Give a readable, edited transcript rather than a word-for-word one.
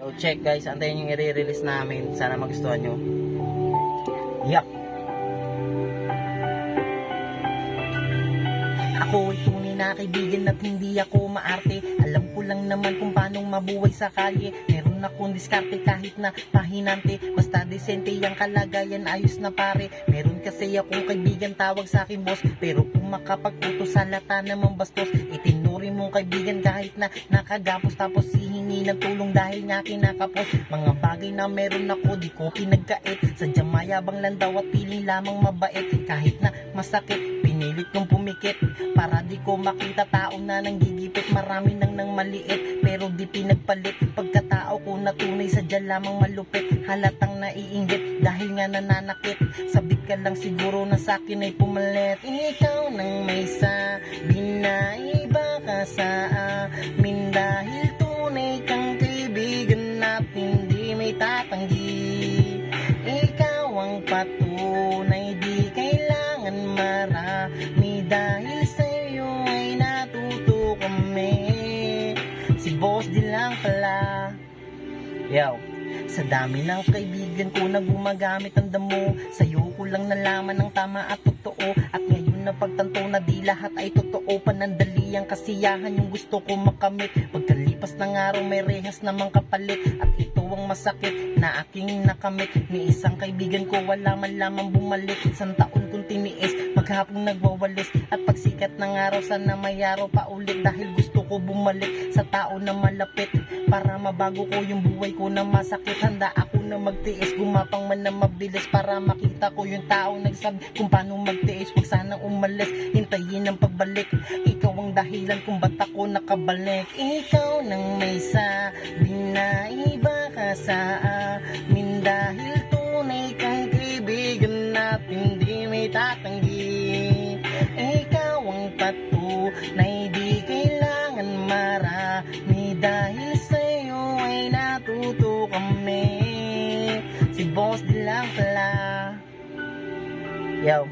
So check guys, antayin yung i-release namin. Sana magustuhan nyo. Yup. Ako ay tunay na kaibigan at hindi ako maarte. Alam ko lang naman kung paano mabuhay sa kalye. Meron akong diskarte kahit na pahinante. Basta desente ang kalagayan, ayos na pare. Meron kasi akong kaibigan tawag sa akin boss. Pero kung makapagputo sa lata naman bastos, itinuri mong kaibigan kahit na nakagapos. Tapos hihingi ng tulong dahil nga kinakapos. Mga bagay na meron ako di ko pinagkait. Sadyang mayabang lang daw at piling lamang mabait. Kahit na masakit, pinilit kong pumikit para di ko makita tao na nanggigipit. Marami nang maliit pero di pinagpalit. Pagkatao ko na tunay sadya lamang malupit. Halatang naiinggit dahil nga nananakit. Sabi ka lang siguro na sakin ay pumalit. Ikaw nang may sabi na iba ka sa amin. Dahil tunay kang kaibigan at hindi may tatanggi. Ikaw ang patunay, di kailangan marami. Dahil sa'yo ay natuto kami. Si Boss D lang pala. Yo, sa dami ng kaibigan ko na gumagamit ang damo, sa'yo ko lang nalaman ang tama at totoo. At ngayon na pagtanto na di lahat ay totoo. Panandali ang kasiyahan yung gusto ko makamit. Pagkalipas ng araw may rehas namang kapalit. At ito ang masakit na aking nakamit. Ni isang kaibigan ko wala man lamang bumalik. Isang taon kong tiniis, maghapong nagwawalis. At pagsikat ng araw sana may araw pa ulit. Dahil gusto ko bumalik sa tao na malapit. Para mabago ko yung buhay ko na masakit. Handa ako na magtiis, gumapang man na mabilis. Para makita ko yung tao nagsabi kung paano magtiis. Huwag sanang umalis, hintayin ang pagbalik. Ikaw ang dahilan kung ba't ako nakabalik. Ikaw nang may sabi na iba ka sa amin. Dahil tunay kang kaibigan at hindi may tatanggi. Ikaw ang patunay, di kailangan marami. Dahil sa'yo ay natuto kami. Si Boss D lang pala. Yo.